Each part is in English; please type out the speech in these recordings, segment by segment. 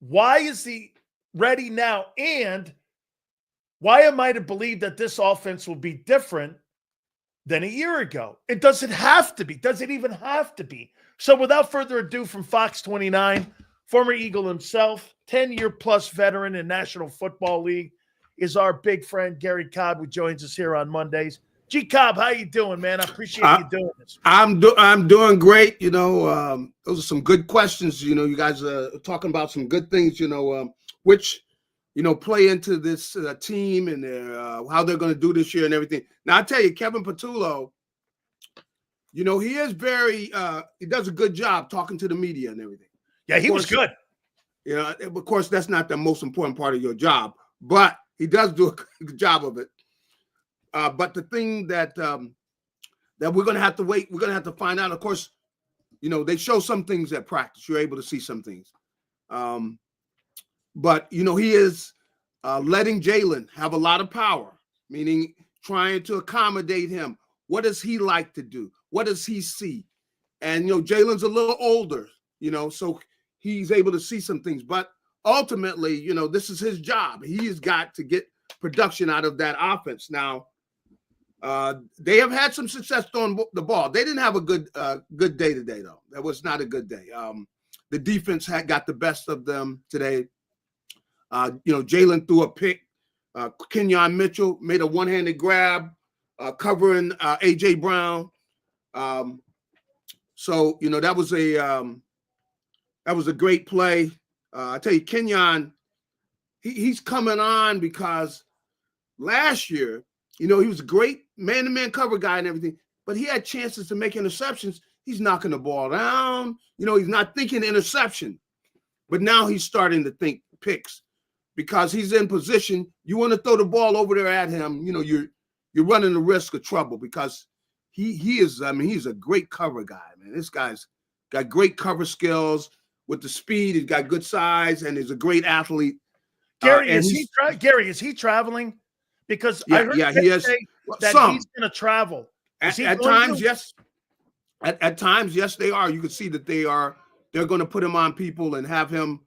Why is he ready now? And why am I to believe that this offense will be different than a year ago? It doesn't have to be. Does it even have to be? So without further ado, from Fox 29, former Eagle himself, 10-year plus veteran in National Football League, is our big friend Garry Cobb, who joins us here on Mondays. G Cobb, how you doing, man? I appreciate you doing this. I'm doing great. Those are some good questions. You guys are talking about some good things. Which play into this team and how they're going to do this year and everything. Now I tell you, Kevin Patullo, he is very he does a good job talking to the media and everything. Yeah, he was good. Of course, that's not the most important part of your job, but he does do a good job of it. But the thing that we're going to have to wait, we're going to have to find out. Of course, they show some things at practice. You're able to see some things. But, he is letting Jalen have a lot of power, meaning trying to accommodate him. What does he like to do? What does he see? And, Jalen's a little older, so he's able to see some things. But ultimately, this is his job. He's got to get production out of that offense. Now, they have had some success throwing the ball. They didn't have a good day today, though. That was not a good day. The defense got the best of them today. Jalen threw a pick. Kenyon Mitchell made a one-handed grab, covering A.J. Brown. So that was a great play. I tell you, Kenyon, he's coming on because last year, he was a great man-to-man cover guy and everything, but he had chances to make interceptions. He's knocking the ball down. He's not thinking interception, but now he's starting to think picks because he's in position. You want to throw the ball over there at him, you're running the risk of trouble because he is, he's a great cover guy, man. This guy's got great cover skills with the speed. He's got good size, and he's a great athlete. Gary, is he traveling? Because I heard he is. That he's going to travel. At times, yes. At times, yes, they are. You can see that they're going to put him on people and have him,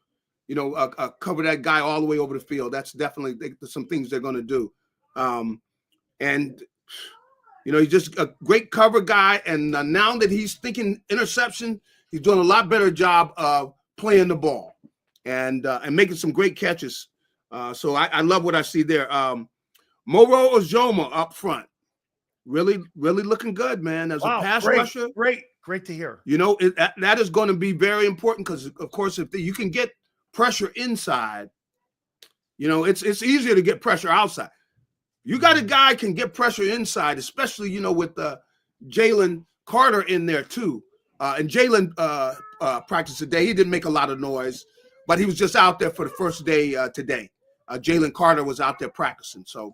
cover that guy all the way over the field. That's definitely some things they're going to do. And he's just a great cover guy. And now that he's thinking interception, he's doing a lot better job of playing the ball and making some great catches. So I love what I see there. Moro Ozoma up front, really looking good, man. As a pass rusher, great to hear. That is going to be very important because, of course, if you can get pressure inside, it's easier to get pressure outside. You got a guy can get pressure inside, especially with Jalen Carter in there too. And Jalen practiced today. He didn't make a lot of noise, but he was just out there for the first day today. Jalen Carter was out there practicing, so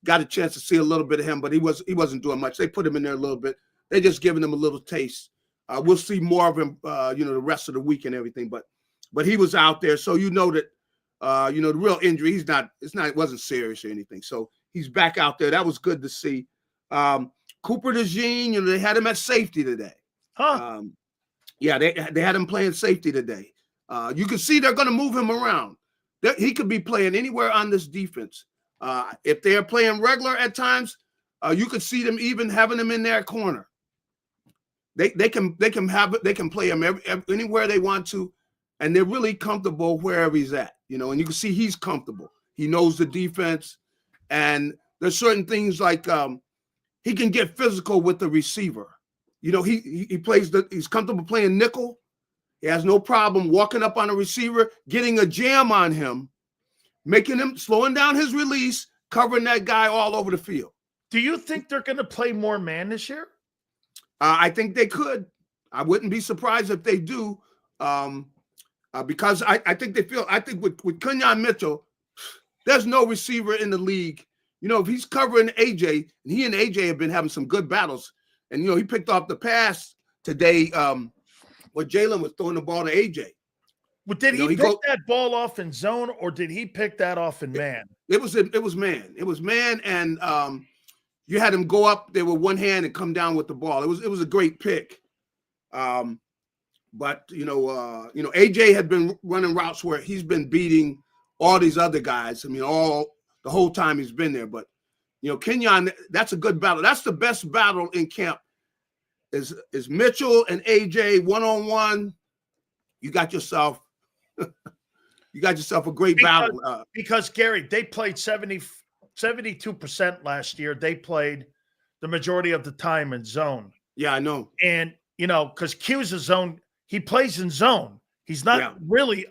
got a chance to see a little bit of him, but he wasn't doing much. They put him in there a little bit. They're just giving him a little taste. We'll see more of him, the rest of the week and everything. But he was out there, so that the real injury. It wasn't serious or anything. So he's back out there. That was good to see. Cooper DeJean, they had him at safety today. Huh? They had him playing safety today. You can see they're going to move him around. He could be playing anywhere on this defense. If they're playing regular at times, you could see them even having him in their corner. They can play him anywhere they want to, and they're really comfortable wherever he's at. And you can see he's comfortable. He knows the defense, and there's certain things like he can get physical with the receiver. He's comfortable playing nickel. He has no problem walking up on a receiver, getting a jam on him, slowing down his release, covering that guy all over the field. Do you think they're going to play more man this year? I think they could. I wouldn't be surprised if they do, because I think with Kenyon Mitchell, there's no receiver in the league. If he's covering AJ, and he and AJ have been having some good battles, and he picked off the pass today. Where Jalen was throwing the ball to AJ. But did he pick that ball off in zone, or did he pick that off in man? It was man. It was man, and you had him go up there with one hand and come down with the ball. It was a great pick. But AJ had been running routes where he's been beating all these other guys. I mean, the whole time he's been there. But Kenyon, that's a good battle. That's the best battle in camp. Is Mitchell and AJ one-on-one? You got yourself a great battle. Because Garry, they played 72% last year. They played the majority of the time in zone. Yeah, I know. And because Q's a zone, he plays in zone. He's not really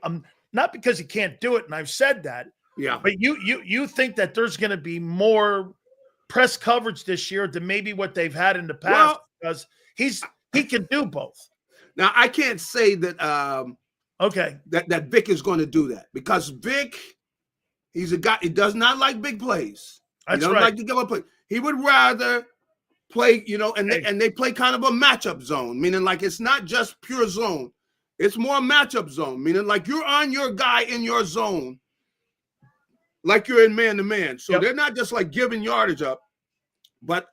not because he can't do it, and I've said that. Yeah. But you think that there's going to be more press coverage this year than maybe what they've had in the past, because he can do both. Now I can't say that that Vic is going to do that, because Vic, he's a guy, he does not like big plays. That's he doesn't like to give up play. He would rather play, and they play kind of a matchup zone, meaning like it's not just pure zone. It's more matchup zone, meaning like you're on your guy in your zone, like you're in man-to-man. So they're not just like giving yardage up, but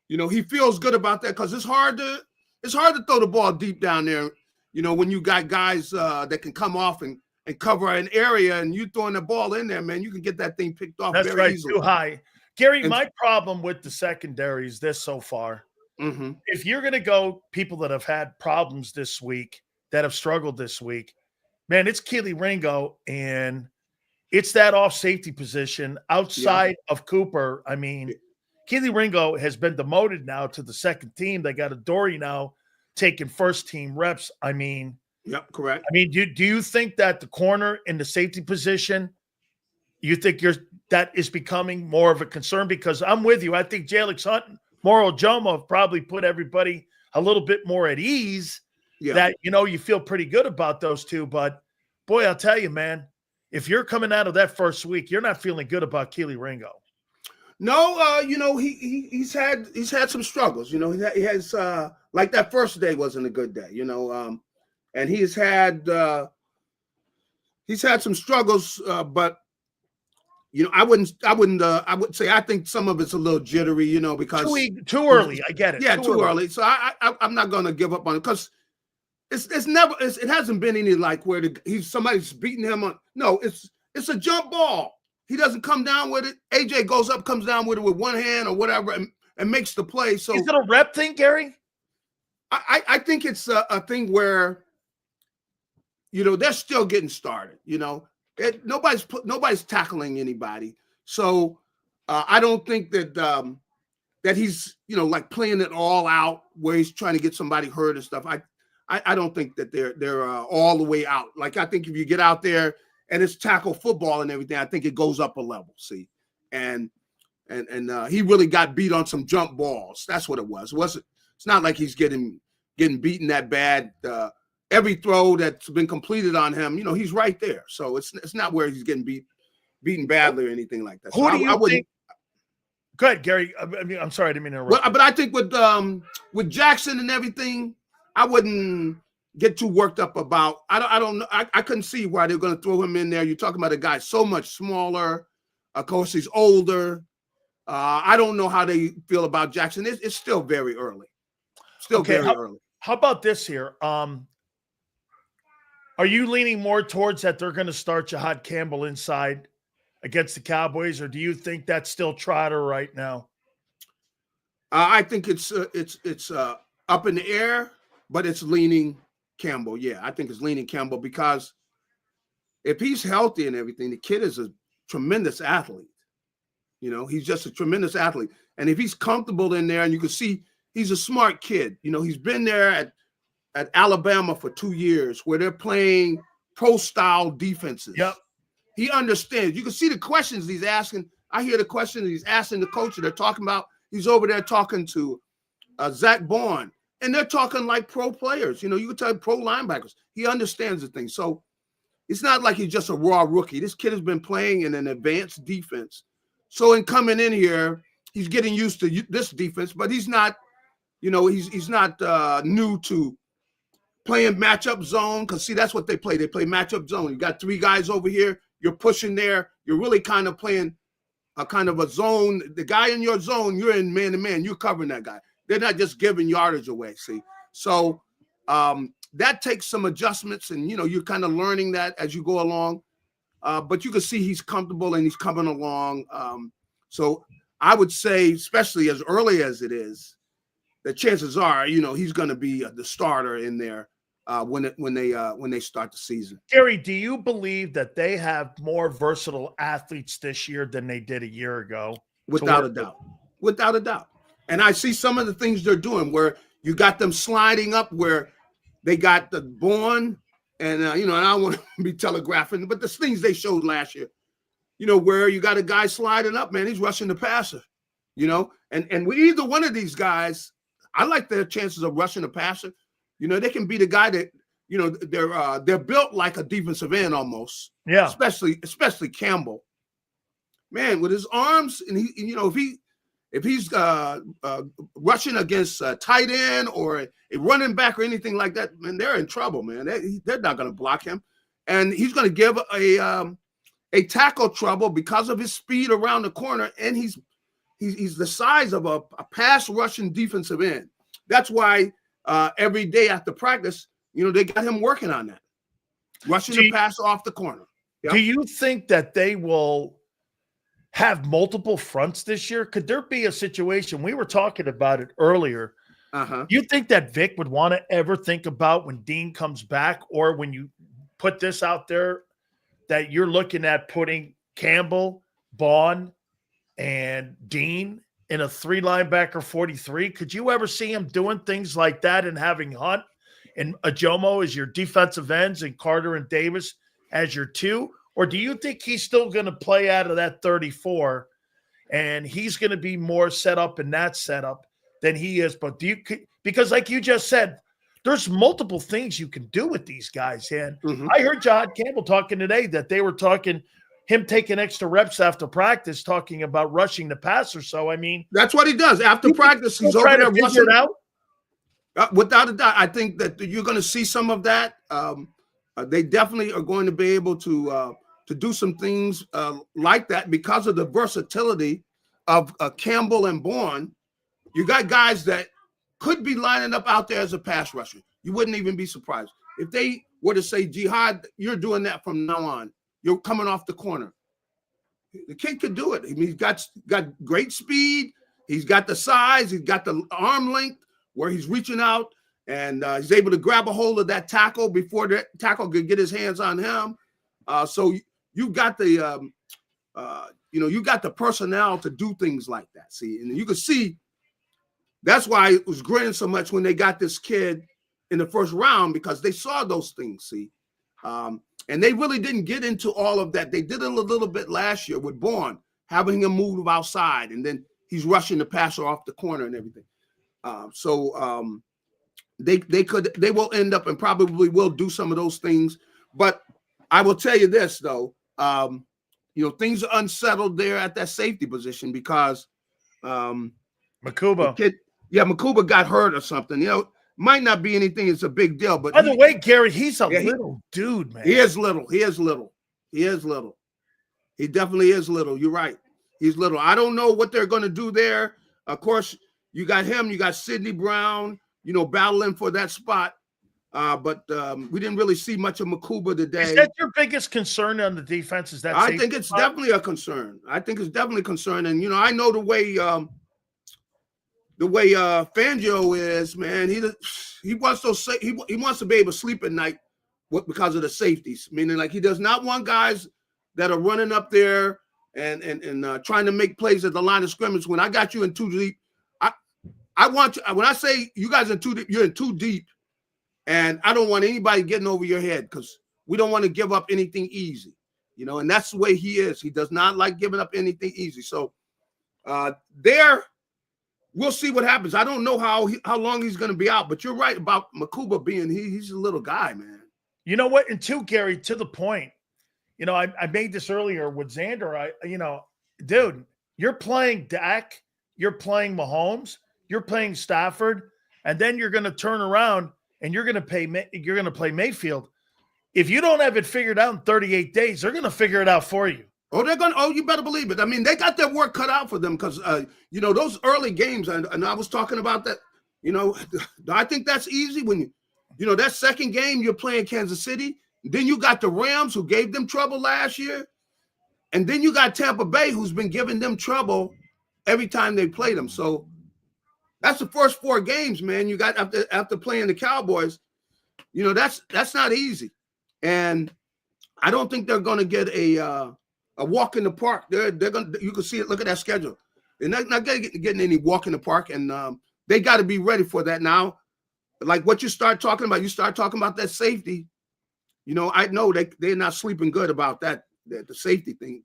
he feels good about that, because it's hard to throw the ball deep down there, when you got guys that can come off and cover an area, and you throwing the ball in there, man, you can get that thing picked off very easily. Too high. Garry, my problem with the secondary is this so far. Mm-hmm. If you're going to go people that have had problems this week, that have struggled this week, man, it's Keely Ringo, and it's that off safety position outside of Cooper. I mean, Keely Ringo has been demoted now to the second team. They got Adoree now taking first team reps. I mean, yep, correct. I mean, do you think that the corner in the safety position, you think that is becoming more of a concern? Because I'm with you. I think Jalix Hunt and Moro Jomo have probably put everybody a little bit more at ease. Yeah. That, you feel pretty good about those two. But, boy, I'll tell you, man, if you're coming out of that first week, you're not feeling good about Keely Ringo. No, he's had some struggles. He has like that first day wasn't a good day. And he's had some struggles. But I would say I think some of it's a little jittery. Because too early. I get it. Yeah, too early. So I'm not going to give up on it, because it hasn't been any like where somebody's beating him on. No, it's a jump ball. He doesn't come down with it. AJ comes down with it with one hand or whatever, and makes the play. So is it a rep thing, Garry? I think it's a thing where, they're still getting started. Nobody's tackling anybody. So I don't think that he's like playing it all out where he's trying to get somebody hurt and stuff. I don't think that they're all the way out. Like, I think if you get out there and it's tackle football and everything, I think it goes up a level. See, and he really got beat on some jump balls. That's what it was. It's not like he's getting beaten that bad. Every throw that's been completed on him, he's right there. So it's not where he's getting beaten badly or anything like that. Who do you think? Go ahead, Garry. I'm sorry, I didn't mean to interrupt. But I think with Jackson and everything, I wouldn't get too worked up about. I don't know. I couldn't see why they're going to throw him in there. You're talking about a guy so much smaller. Of course, he's older. I don't know how they feel about Jackson. It's still very early. Very early. How about this here? Are you leaning more towards that they're going to start Jahad Campbell inside against the Cowboys, or do you think that's still Trotter right now? I think it's up in the air, but it's leaning Campbell. Yeah, I think it's leaning Campbell, because if he's healthy and everything, the kid is a tremendous athlete. He's just a tremendous athlete. And if he's comfortable in there, and you can see he's a smart kid. He's been there at Alabama for 2 years where they're playing pro-style defenses. Yep. He understands. You can see the questions he's asking. I hear the questions he's asking the coach. They're talking about, he's over there talking to Zach Bourne. And they're talking like pro players. You can tell pro linebackers. He understands the thing. So it's not like he's just a raw rookie. This kid has been playing in an advanced defense. So in coming in here, he's getting used to this defense, but he's not, he's not new to playing matchup zone. Because, see, that's what they play. They play matchup zone. You got 3 guys over here. You're pushing there. You're really kind of playing a kind of a zone. The guy in your zone, you're in man-to-man. You're covering that guy. They're not just giving yardage away, see. So that takes some adjustments, and you're kind of learning that as you go along. But you can see he's comfortable and he's coming along. So I would say, especially as early as it is, the chances are, he's going to be the starter in there when they start the season. Garry, do you believe that they have more versatile athletes this year than they did a year ago? Without a doubt. Without a doubt. And I see some of the things they're doing where you got them sliding up, where they got the Bourne, and and I don't want to be telegraphing, but the things they showed last year, where you got a guy sliding up, man, he's rushing the passer, and with either one of these guys, I like their chances of rushing the passer. They can be the guy that, they're built like a defensive end almost. Yeah. Especially Campbell, man, with his arms, and if he's rushing against a tight end or a running back or anything like that, man, they're in trouble, man. They're not going to block him, and he's going to give a tackle trouble because of his speed around the corner, and he's the size of a pass rushing defensive end. That's why every day after practice, they got him working on that, rushing the pass off the corner. Yep. Do you think that they will have multiple fronts this year? Could there be a situation, we were talking about it earlier, you think that Vic would want to ever think about when Dean comes back, or when you put this out there, that you're looking at putting Campbell, Bond, and Dean in a 3-linebacker 43? Could you ever see him doing things like that and having Hunt and Ajomo as your defensive ends and Carter and Davis as your 2? Or do you think he's still going to play out of that 34 and he's going to be more set up in that setup than he is? But because like you just said, there's multiple things you can do with these guys. And I heard John Campbell talking today that they were talking him taking extra reps after practice, talking about rushing the passer. So, I mean, that's what he does after practice. He's over there rushing it out. Without a doubt, I think that you're going to see some of that. They definitely are going to be able to do some things like that because of the versatility of Campbell and Bourne. You got guys that could be lining up out there as a pass rusher. You wouldn't even be surprised if they were to say, Jihad, you're doing that from now on. You're coming off the corner. The kid could do it. I mean, he's got great speed. He's got the size. He's got the arm length where he's reaching out, and he's able to grab a hold of that tackle before the tackle could get his hands on him. So you got the you got the personnel to do things like that. See, and you can see that's why it was grinning so much when they got this kid in the first round, because they saw those things. See, and they really didn't get into all of that. They did it a little bit last year with Bourne, having him move outside, and then he's rushing the passer off the corner and everything. They will end up and probably will do some of those things. But I will tell you this though, things are unsettled there at that safety position because Makuba got hurt or something. Might not be anything. It's a big deal. But by the way, Garry, he's a little dude, man. He is little. He definitely is little. You're right. He's little. I don't know what they're going to do there. Of course, you got him. You got Sidney Brown, battling for that spot. But we didn't really see much of Makuba today. Is that your biggest concern on the defense? Is that I think it's definitely a concern. I think it's definitely a concern. And, I know the way Fangio is, man, he wants he wants to be able to sleep at night because of the safeties. Meaning, like, he does not want guys that are running up there and trying to make plays at the line of scrimmage. When I got you in too deep, I want you. When I say you guys are too deep, you're in too deep, and I don't want anybody getting over your head because we don't want to give up anything easy, And that's the way he is. He does not like giving up anything easy. So we'll see what happens. I don't know how long he's going to be out, but you're right about Makuba being he's a little guy, man. You know what? And too, Garry, to the point, I made this earlier with Xander. Dude, you're playing Dak, you're playing Mahomes, you're playing Stafford, and then you're going to turn around and you're going to play Mayfield. If you don't have it figured out in 38 days, they're going to figure it out for you. You better believe it. I mean, they got their work cut out for them because, those early games, and I was talking about that, I think that's easy when You know, that second game you're playing Kansas City. Then you got the Rams, who gave them trouble last year. And then you got Tampa Bay, who's been giving them trouble every time they play them. So that's the first 4 games, man. You got after playing the Cowboys. You know, that's not easy. And I don't think they're going to get a walk in the park. They're going to, you can see it. Look at that schedule. They're not getting any walk in the park, and they got to be ready for that now. Like what you start talking about that safety. You know, I know they're not sleeping good about that. The safety thing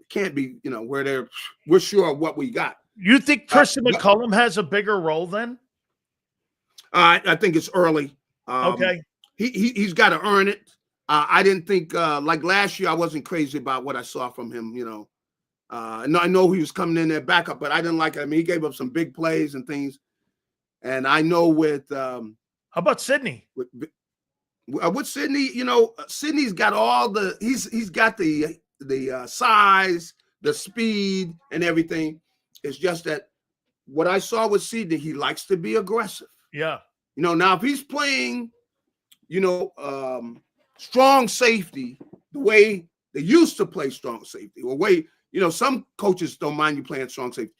can't be, you know, where we're sure of what we got. You think Christian McCollum has a bigger role then? I think it's early. Okay. He's got to earn it. I didn't think like last year I wasn't crazy about what I saw from him. You know, I know he was coming in there backup, but I didn't like it. I mean, he gave up some big plays and things. And I know with how about Sidney? With Sidney, you know, Sidney's got all the he's got the size, the speed, and everything. It's just that what I saw with Sidney, he likes to be aggressive. Yeah. You know, now if he's playing, you know, strong safety, the way they used to play strong safety, or way, you know, some coaches don't mind you playing strong safety,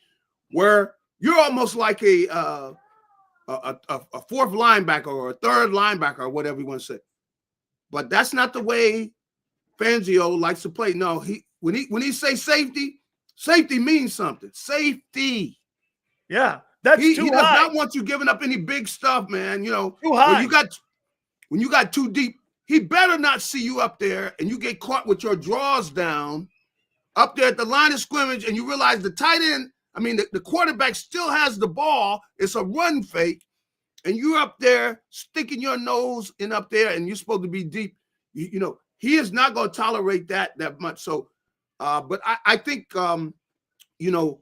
where you're almost like a fourth linebacker or a third linebacker or whatever you want to say. But that's not the way Fangio likes to play. No, when he say safety, safety means something. Safety. Yeah, that's too high. He does not want you giving up any big stuff, man. You know, too high. When you got too deep, he better not see you up there and you get caught with your drawers down up there at the line of scrimmage, and you realize the tight end, I mean, the quarterback still has the ball. It's a run fake, and you're up there sticking your nose in up there, and you're supposed to be deep. You know, he is not going to tolerate that much. So, but I think, you know,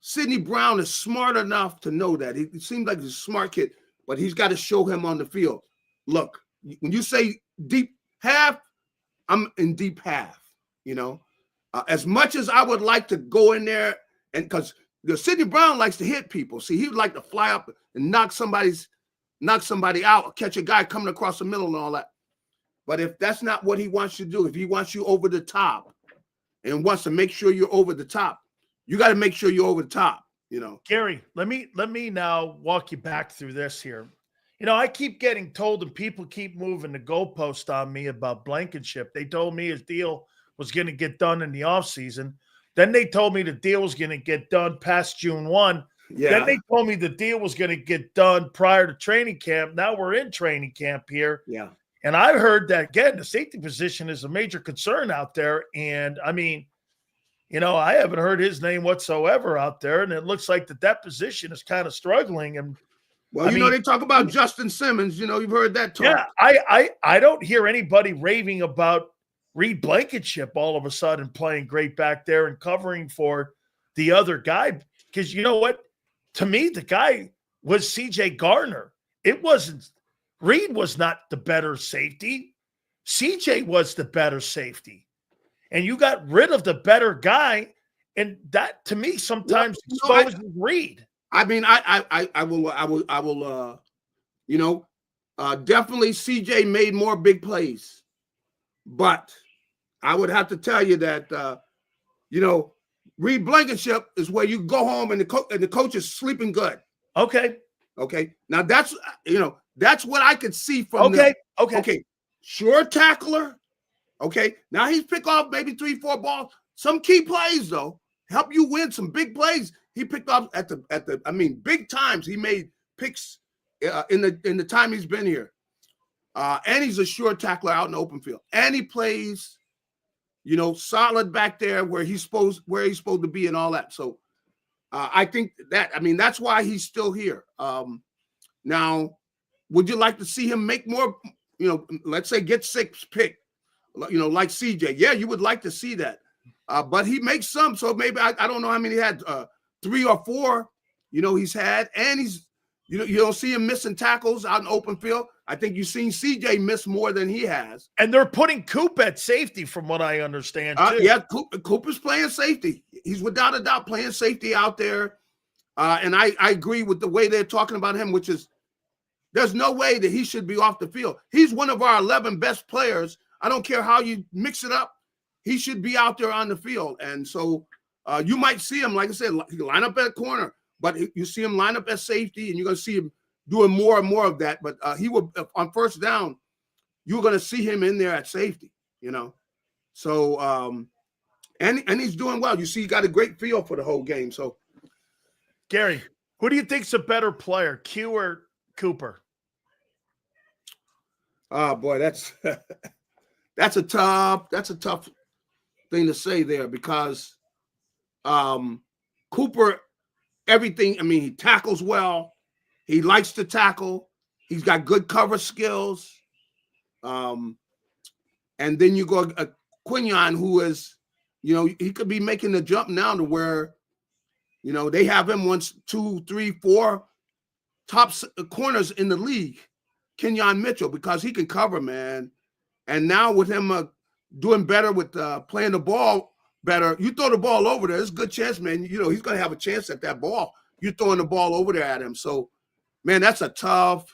Sidney Brown is smart enough to know that. He seems like he's a smart kid, but he's got to show him on the field. Look, when you say deep half, I'm in deep half, you know. As much as I would like to go in there, and because Sidney Brown likes to hit people. See, he would like to fly up and knock somebody out, or catch a guy coming across the middle and all that. But if that's not what he wants you to do, if he wants you over the top and wants to make sure you're over the top, you got to make sure you're over the top, you know. Garry, let me now walk you back through this here. You know, I keep getting told, and people keep moving the goalpost on me about Blankenship. They told me his deal was going to get done in the offseason. Then they told me the deal was going to get done past June 1. Yeah. Then they told me the deal was going to get done prior to training camp. Now we're in training camp here. Yeah. And I heard that, again, the safety position is a major concern out there. And, I mean, you know, I haven't heard his name whatsoever out there. And it looks like that position is kind of struggling. And, well, you know, they talk about Justin Simmons. You know, you've heard that talk. Yeah, I don't hear anybody raving about Reed Blankenship all of a sudden playing great back there and covering for the other guy. Because you know what? To me, the guy was CJ Garner. It wasn't – Reed was not the better safety. CJ was the better safety. And you got rid of the better guy, and that, to me, sometimes exposes Reed. I mean, I will, you know, definitely CJ made more big plays, but I would have to tell you that, you know, Reed Blankenship is where you go home and the coach is sleeping good. Okay. Now that's, you know, that's what I could see from Okay. Sure tackler. Okay. Now he's picked off maybe 3-4 balls. Some key plays though, help you win some big plays. He picked up at the I mean, big times. He made picks in the time he's been here. And he's a sure tackler out in the open field. And he plays, you know, solid back there where he's supposed to be and all that. So I think that, I mean, that's why he's still here. Now, would you like to see him make more, you know, let's say get 6 pick, you know, like CJ? Yeah, you would like to see that. But he makes some. So maybe, I don't know how many he had, 3 or 4, you know, he's had. And he's, you know, you don't see him missing tackles out in open field. I think you've seen CJ miss more than he has. And they're putting Coop at safety, from what I understand, too. Yeah, Coop is playing safety. He's without a doubt playing safety out there. And I agree with the way they're talking about him, which is There's no way that he should be off the field. He's one of our 11 best players. I don't care how you mix it up. He should be out there on the field. And so you might see him, like I said, he line up at corner, but you see him line up at safety, and you're going to see him doing more and more of that. But he will, on first down, you're going to see him in there at safety, you know. So, and he's doing well. You see, he got a great feel for the whole game. So, Garry, who do you think's a better player, Q or Cooper? Oh boy, that's a tough thing to say there, because Cooper, everything. I mean, he tackles well. He likes to tackle. He's got good cover skills. And then you go Quinion, who is, you know, he could be making the jump now to where, you know, they have him 1, 2, 3, 4 top corners in the league, Kenyon Mitchell, because he can cover, man. And now with him doing better with playing the ball better, you throw the ball over there, there's a good chance, man. You know, he's going to have a chance at that ball. You're throwing the ball over there at him. So, man, that's a tough.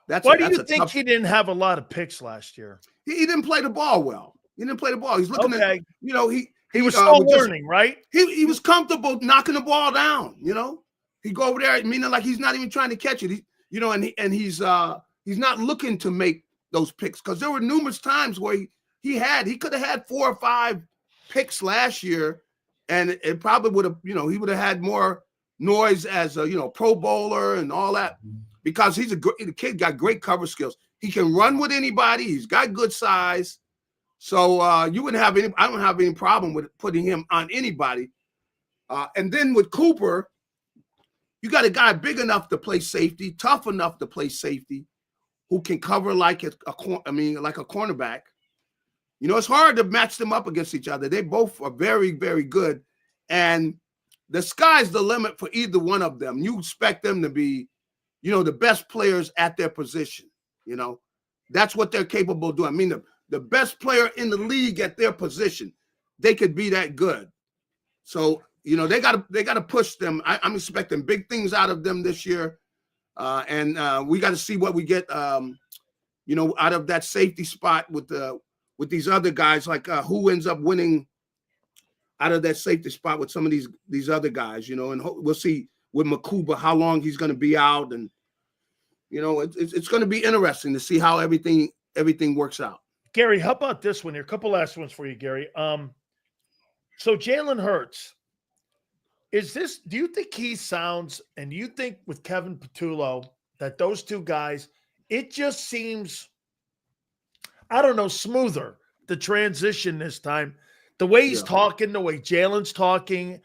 Why do you think he didn't have a lot of picks last year? He didn't play the ball well. He didn't play the ball. He's looking at, you know, he was still learning, right? He was comfortable knocking the ball down, you know. He go over there, meaning like he's not even trying to catch it. You know, and he's not looking to make those picks, because there were numerous times where he could have had 4 or 5 picks last year, and it probably would have, you know, he would have had more noise as a, you know, Pro Bowler and all that, because the kid got great cover skills. He can run with anybody. He's got good size. So you wouldn't have I don't have any problem with putting him on anybody. And then with Cooper, you got a guy big enough to play safety, tough enough to play safety, who can cover like a cornerback. You know, it's hard to match them up against each other. They both are very, very good. And the sky's the limit for either one of them. You expect them to be, you know, the best players at their position. You know, that's what they're capable of doing. I mean, the best player in the league at their position, they could be that good. So, you know, they got to push them. I'm expecting big things out of them this year. And we got to see what we get, you know, out of that safety spot with these other guys, like who ends up winning out of that safety spot with some of these other guys, you know, and we'll see with Makuba how long he's going to be out. And, you know, it's going to be interesting to see how everything works out. Garry, how about this one here? A couple last ones for you, Garry. So Jalen Hurts, do you think he sounds, and do you think with Kevin Patullo that those two guys, it just seems, I don't know, smoother, the transition this time, the way he's talking, the way Jalen's talking?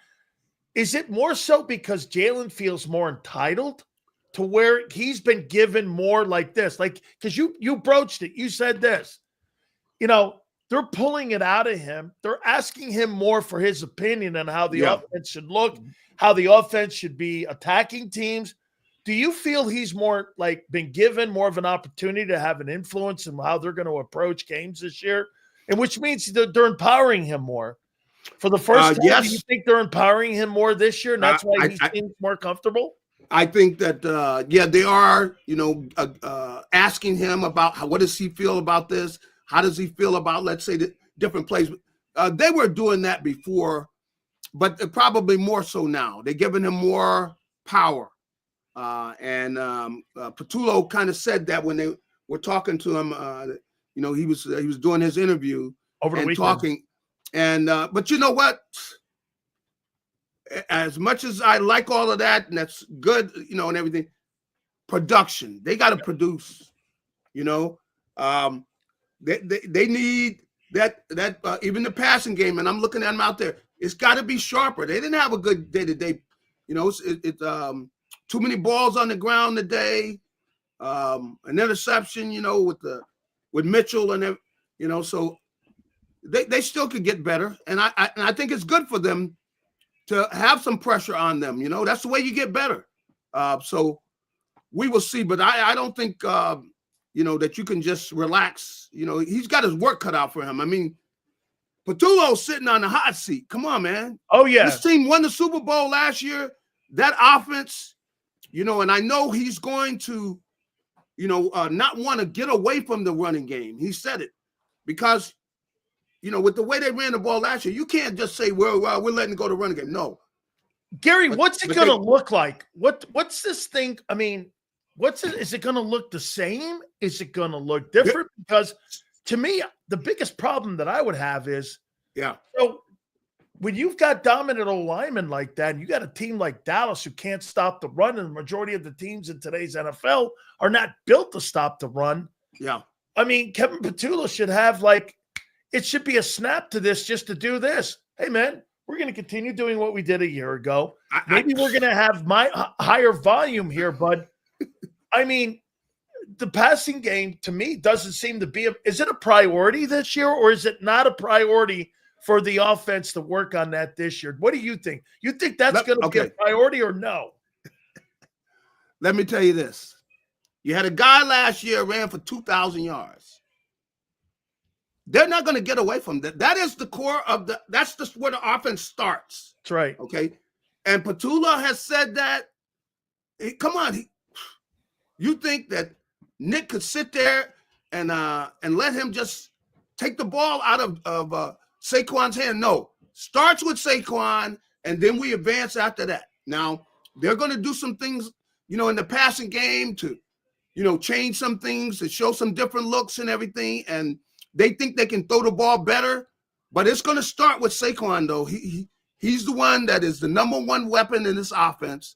Is it more so because Jalen feels more entitled to where he's been given more like this? Like, because you broached it. You said this. You know, they're pulling it out of him. They're asking him more for his opinion on how the offense should look, how the offense should be attacking teams. Do you feel he's more like been given more of an opportunity to have an influence in how they're going to approach games this year? And which means they're empowering him more. For the first time, yes. Do you think they're empowering him more this year, and that's why he seems more comfortable? I think that, they are, you know, asking him about what does he feel about this? How does he feel about, let's say, the different plays? They were doing that before, but probably more so now. They're giving him more power. And Patullo kind of said that when they were talking to him. You know, he was doing his interview over the and weekend. talking. And but you know what? As much as I like all of that, and that's good, you know, and everything, production. They got to produce. You know, they need that even the passing game. And I'm looking at them out there. It's got to be sharper. They didn't have a good day-to-day. You know, it's too many balls on the ground today. An interception. You know, with Mitchell and you know, so they still could get better. And I think it's good for them to have some pressure on them. You know, that's the way you get better. So we will see. But I don't think, you know, that you can just relax. You know, he's got his work cut out for him. I mean, Patullo's sitting on the hot seat. Come on, man. Oh, yeah. This team won the Super Bowl last year. That offense, you know, and I know he's going to not want to get away from the running game. He said it because, with the way they ran the ball last year, you can't just say, well, we're letting go to running game. No. Gary, what's it going to look like? What's this thing? I mean, is it going to look the same? Is it going to look different? Because to me, the biggest problem that I would have is, so when you've got dominant O-linemen like that, and you got a team like Dallas who can't stop the run, and the majority of the teams in today's NFL are not built to stop the run. Yeah. I mean, Kevin Petula should have it should be a snap to this just to do this. Hey, man, we're going to continue doing what we did a year ago. Maybe we're going to have higher volume here, but I mean, the passing game to me doesn't seem to be is it a priority this year, or is it not a priority for the offense to work on that this year? What do you think? You think that's going to be a priority or no? Let me tell you this. You had a guy last year ran for 2,000 yards. They're not going to get away from that. That is the core of that's just where the offense starts. That's right. Okay. And Petula has said that. Come on. You think that Nick could sit there and let him just take the ball out of Saquon's hand? No. Starts with Saquon, and then we advance after that. Now, they're going to do some things, in the passing game to, change some things, to show some different looks and everything. And they think they can throw the ball better. But it's going to start with Saquon, though. He's the one that is the number one weapon in this offense.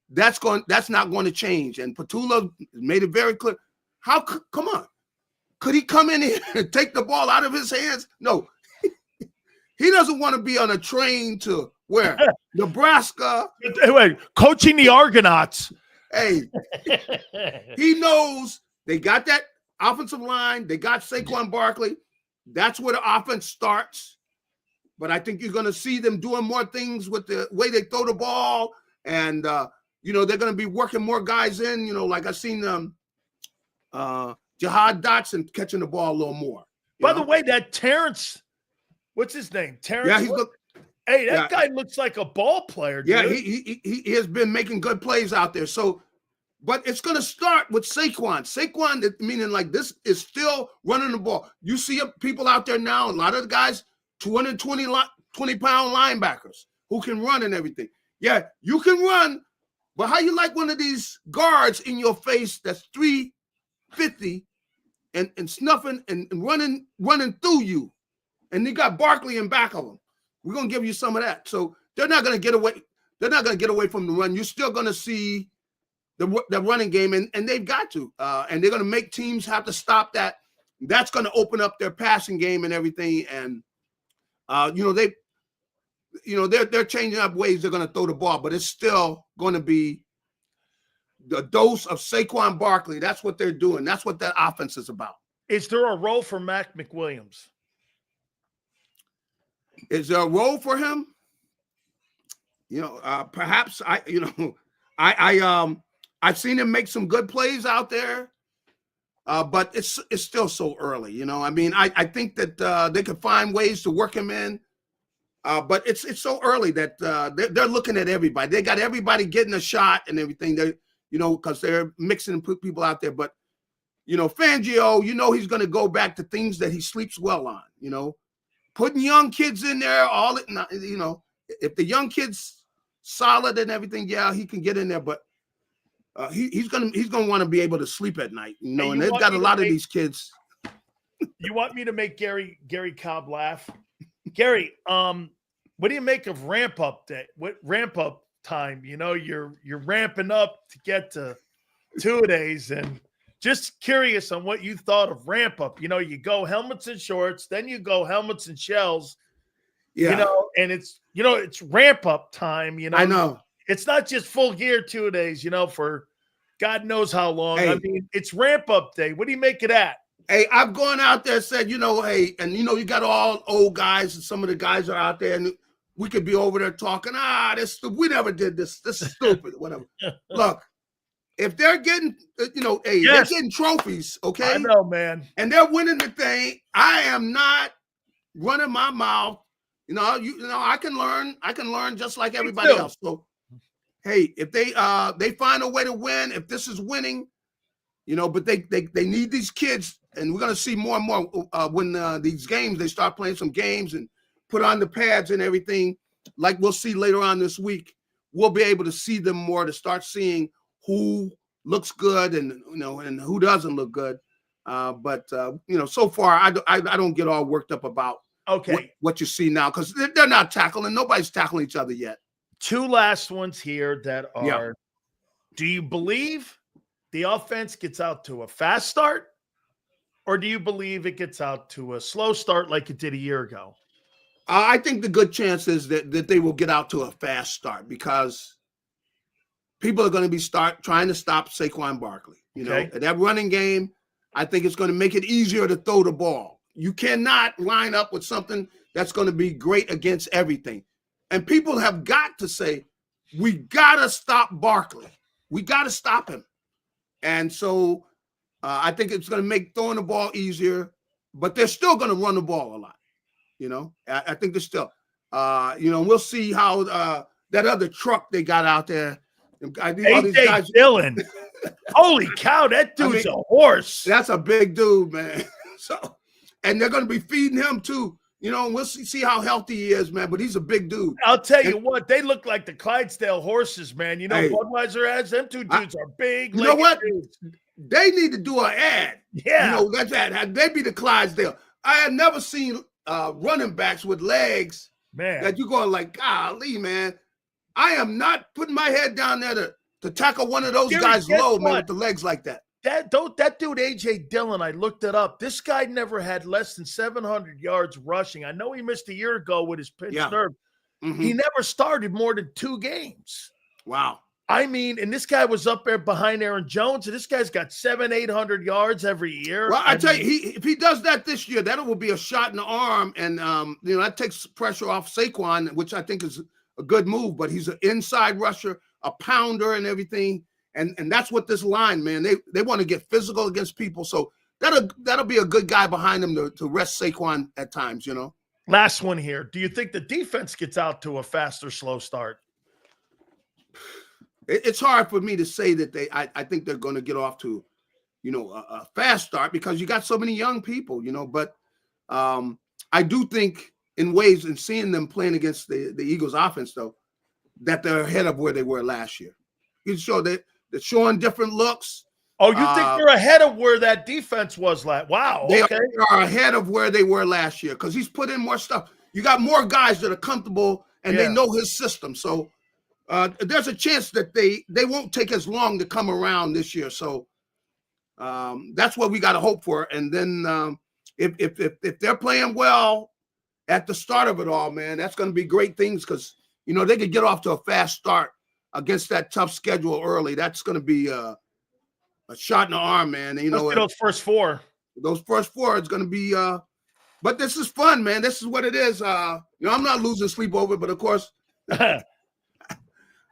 That's not going to change. And Petula made it very clear. Come on. Could he come in here and take the ball out of his hands? No. He doesn't want to be on a train to where? Nebraska. Wait, coaching the Argonauts. Hey, he knows they got that offensive line. They got Saquon Barkley. That's where the offense starts. But I think you're going to see them doing more things with the way they throw the ball. And, they're going to be working more guys in, like I've seen Jahad Dotson catching the ball a little more. By the way, that Terrence, what's his name? Terrence. Yeah, that guy looks like a ball player. Dude. Yeah, he has been making good plays out there. So, but it's going to start with Saquon. Saquon, meaning this is still running the ball. You see people out there now, a lot of the guys, 20-pound linebackers who can run and everything. Yeah, you can run, but how you like one of these guards in your face that's 350 and snuffing and running through you, and they got Barkley in back of them. We're gonna give you some of that. So they're not gonna get away. They're not gonna get away from the run. You're still gonna see the running game, and they've got to. And they're gonna make teams have to stop that. That's gonna open up their passing game and everything. And they're changing up ways they're gonna throw the ball, but it's still gonna be the dose of Saquon Barkley. That's what they're doing. That's what that offense is about. Is there a role for Mac McWilliams? Is there a role for him? Perhaps I've seen him make some good plays out there, but it's still so early. I think that they could find ways to work him in, but it's so early that they're looking at everybody. They got everybody getting a shot and everything. They because they're mixing and put people out there. But Fangio, he's going to go back to things that he sleeps well on. Putting young kids in there, if the young kid's solid and everything, yeah, he can get in there, but he's gonna want to be able to sleep at night, and they've got a lot of these kids. You want me to make Gary Cobb laugh? Gary, what do you make of ramp up day? What ramp up time? You're ramping up to get to 2 days, and just curious on what you thought of ramp up. You go helmets and shorts, then you go helmets and shells. Yeah. And it's ramp up time. I know it's not just full gear 2 days. For God knows how long. Hey. I mean, it's ramp up day. What do you make of that? Hey, I've gone out there and said, hey, and you got all old guys, and some of the guys are out there, and we could be over there talking. We never did this. This is stupid. Whatever. Look. If they're getting, they're getting trophies, okay? I know, man. And they're winning the thing. I am not running my mouth. I can learn. I can learn just like everybody else. So, hey, if they find a way to win, if this is winning, but they need these kids, and we're going to see more and more when these games, they start playing some games and put on the pads and everything, like we'll see later on this week. We'll be able to see them more, to start seeing who looks good and and who doesn't look good. But so far I don't get all worked up about what you see now, because they're not tackling. Nobody's tackling each other yet. Two last ones here that are, do you believe the offense gets out to a fast start, or do you believe it gets out to a slow start like it did a year ago? I think the good chance is that they will get out to a fast start, because people are going to be trying to stop Saquon Barkley. That running game, I think it's going to make it easier to throw the ball. You cannot line up with something that's going to be great against everything. And people have got to say, we got to stop Barkley. We got to stop him. And so I think it's going to make throwing the ball easier, but they're still going to run the ball a lot. I think they're still, we'll see how that other truck they got out there. AJ Dillon. Holy cow, that dude's a horse. That's a big dude, man. And they're going to be feeding him too. We'll see how healthy he is, man. But he's a big dude. I'll tell you what, they look like the Clydesdale horses, man. Budweiser has them two dudes are big. You know what? Dudes. They need to do an ad. Yeah. That's that. They be the Clydesdale. I had never seen running backs with legs, man, that you going like, golly, man. I am not putting my head down there to tackle one of those guys low, man, with the legs like that. That dude, AJ Dillon, I looked it up. This guy never had less than 700 yards rushing. I know he missed a year ago with his pinched nerve. Mm-hmm. He never started more than 2 games. Wow. I mean, and this guy was up there behind Aaron Jones, and this guy's got 700-800 yards every year. Well, I tell you, if he does that this year, that will be a shot in the arm, and that takes pressure off Saquon, which I think is a good move. But he's an inside rusher, a pounder, and everything. And that's what this line, man, they want to get physical against people. So that'll be a good guy behind them to rest Saquon at times, Last one here. Do you think the defense gets out to a fast or slow start? It's hard for me to say that I think they're going to get off to, a fast start, because you got so many young people, but I do think in ways, in seeing them playing against the Eagles offense, though, that they're ahead of where they were last year. You show that they're showing different looks. Oh, you think they're ahead of where that defense was last? Wow. They are ahead of where they were last year, because he's put in more stuff. You got more guys that are comfortable and they know his system. So there's a chance that they won't take as long to come around this year. So that's what we got to hope for. And then if they're playing well at the start of it all, man, that's going to be great things, because, they could get off to a fast start against that tough schedule early. That's going to be a shot in the arm, man. And, those first 4. Those first 4 is going to be but this is fun, man. This is what it is. I'm not losing sleep over it, but of course.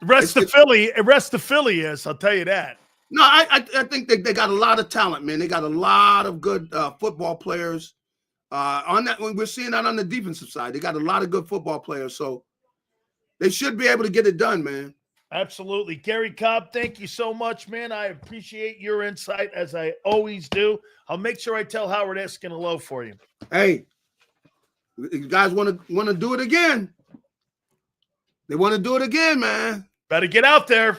Rest of Philly is, I'll tell you that. No, I think they got a lot of talent, man. They got a lot of good football players. On that, we're seeing that on the defensive side. They got a lot of good football players, so they should be able to get it done, man. Absolutely. Garry Cobb, thank you so much, man. I appreciate your insight, as I always do. I'll make sure I tell Howard Eskin hello for you. Hey, you guys want to do it again? They want to do it again, man. Better get out there.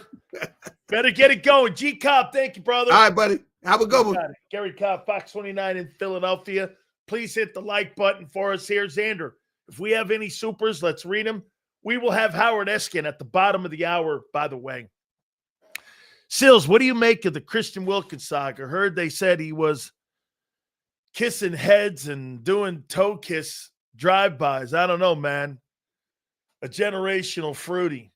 Better get it going. G Cobb, thank you, brother. All right, buddy. Have a good one. Garry Cobb, Fox 29 in Philadelphia. Please hit the like button for us here. Xander, if we have any supers, let's read them. We will have Howard Eskin at the bottom of the hour, by the way. Sills, what do you make of the Christian Wilkins saga? Heard they said he was kissing heads and doing toe kiss drive-bys. I don't know, man. A generational fruity.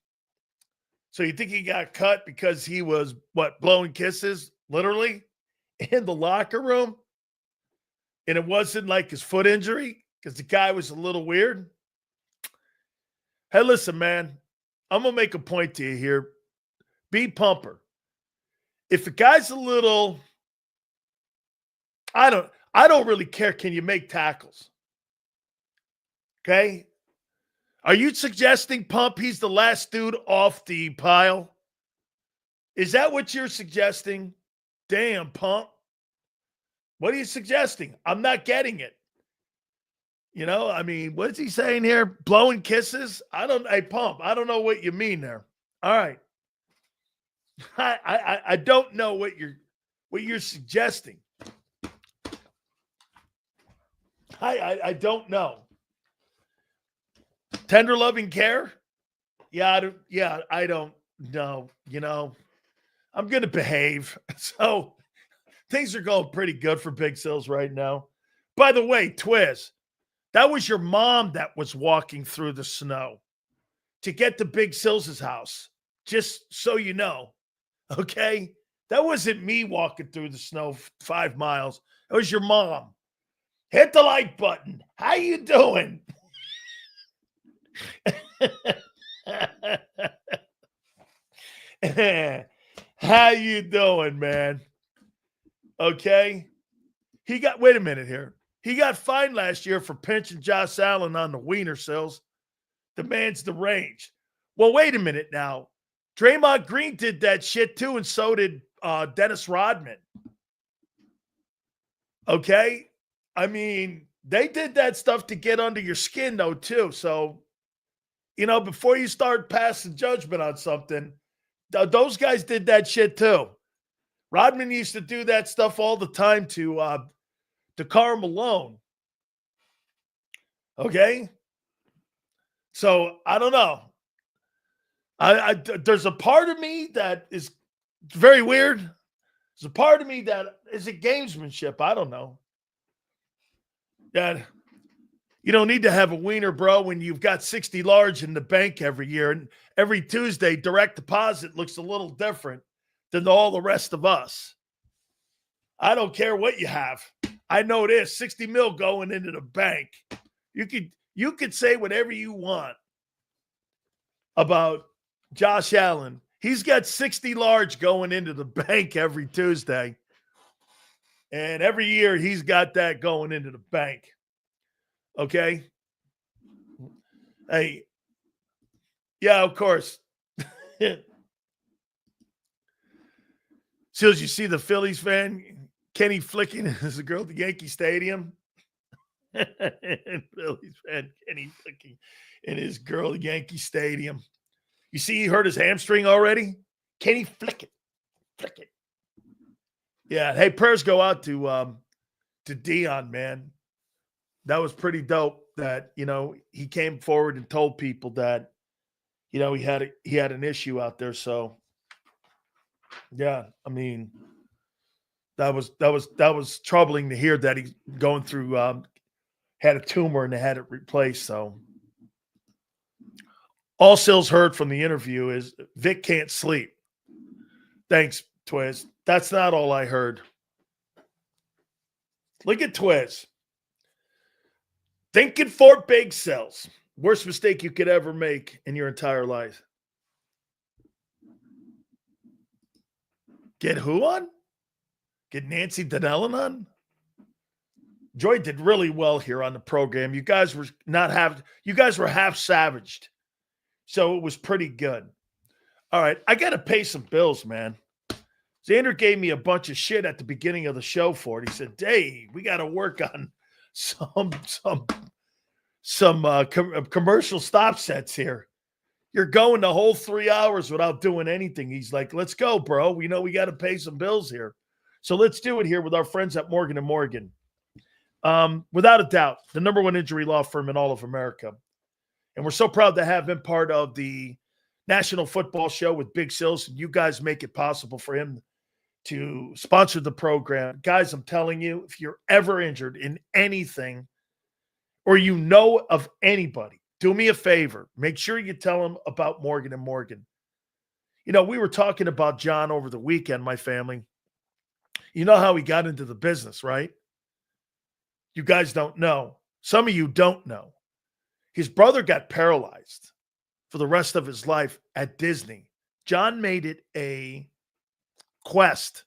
So you think he got cut because he was, blowing kisses, literally, in the locker room? And it wasn't like his foot injury because the guy was a little weird? Hey, listen, man, I'm going to make a point to you here. Be pumper. If a guy's a little, I don't really care. Can you make tackles? Okay. Are you suggesting, Pump, he's the last dude off the pile? Is that what you're suggesting? Damn, pump. What are you suggesting? I'm not getting it. You know, I mean, what's he saying here? Blowing kisses? Hey, pump. I don't know what you mean there. All right. I don't know what you're suggesting. I don't know. Tender loving care? Yeah, I don't know. You know, I'm going to behave. So things are going pretty good for Big Sills right now. By the way, Twiz, that was your mom that was walking through the snow to get to Big Sills' house. Just so you know. Okay? That wasn't me walking through the snow 5 miles. That was your mom. Hit the like button. How you doing? How you doing, man? Okay. Wait a minute here. He got fined last year for pinching Josh Allen on the wiener sills. The man's deranged. Well, wait a minute now. Draymond Green did that shit too, and so did Dennis Rodman. Okay? I mean, they did that stuff to get under your skin, though, too. So, you know, before you start passing judgment on something, those guys did that shit too. Rodman used to do that stuff all the time to Karl Malone. Okay? So, I don't know. There's a part of me that is very weird. There's a part of me that is a gamesmanship. I don't know. That you don't need to have a wiener, bro, when you've got 60 large in the bank every year. And every Tuesday, direct deposit looks a little different than all the rest of us. I don't care what you have. I know this, 60 mil going into the bank. You could say whatever you want about Josh Allen. He's got 60 large going into the bank every Tuesday. And every year he's got that going into the bank. Okay? Hey. Yeah, of course. Seals, you see the Phillies fan, Kenny flicking his girl at the Yankee Stadium? Phillies fan, Kenny flicking in his girl at Yankee Stadium. You see he hurt his hamstring already? Kenny flick it. Flick it. Yeah. Hey, prayers go out to Dion, man. That was pretty dope that, you know, he came forward and told people that, you know, he had an issue out there. So yeah, I mean, that was troubling to hear that he's going through had a tumor and they had it replaced. So all Sills heard from the interview is Vic can't sleep. Thanks, Twiz. That's not all I heard. Look at Twiz. Thinking for Big Sills. Worst mistake you could ever make in your entire life. Get who on? Get Nancy Donnellan on? Joy did really well here on the program. You guys were half savaged. So it was pretty good. All right, I got to pay some bills, man. Xander gave me a bunch of shit at the beginning of the show for it. He said, "Dave, we got to work on some commercial stop sets here. You're going the whole 3 hours without doing anything." He's like, "Let's go, bro. We know we got to pay some bills here. So let's do it here with our friends at Morgan & Morgan." Without a doubt, the number one injury law firm in all of America. And we're so proud to have him part of the National Football Show with Big Sills. You guys make it possible for him to sponsor the program. Guys, I'm telling you, if you're ever injured in anything or you know of anybody, do me a favor. Make sure you tell them about Morgan & Morgan. You know, we were talking about John over the weekend, my family. You know how he got into the business, right? You guys don't know. Some of you don't know. His brother got paralyzed for the rest of his life at Disney. John made it a quest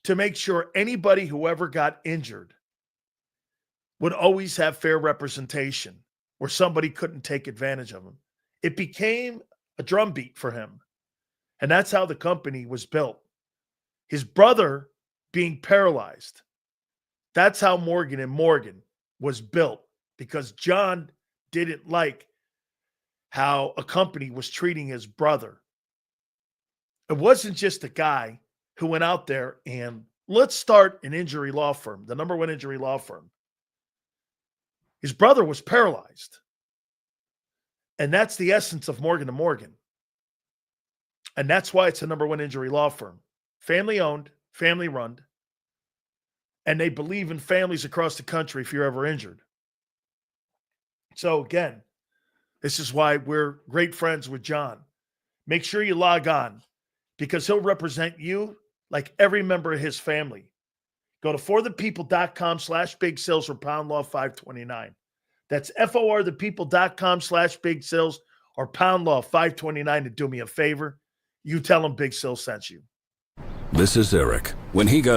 to make sure anybody who ever got injured would always have fair representation where somebody couldn't take advantage of him. It became a drumbeat for him. And that's how the company was built. his brother being paralyzed. That's how Morgan and Morgan was built, because John didn't like how a company was treating his brother. It wasn't just a guy who went out there and let's start an injury law firm, the number one injury law firm. His brother was paralyzed. And that's the essence of Morgan & Morgan. And that's why it's a number one injury law firm. Family owned, family run. And they believe in families across the country if you're ever injured. So again, this is why we're great friends with John. Make sure you log on, because he'll represent you like every member of his family. Go to forthepeople.com/big sales or pound law 529. That's forthepeople.com/big sales or pound law 529 to do me a favor. You tell him Big Sales sent you. This is Eric. When he got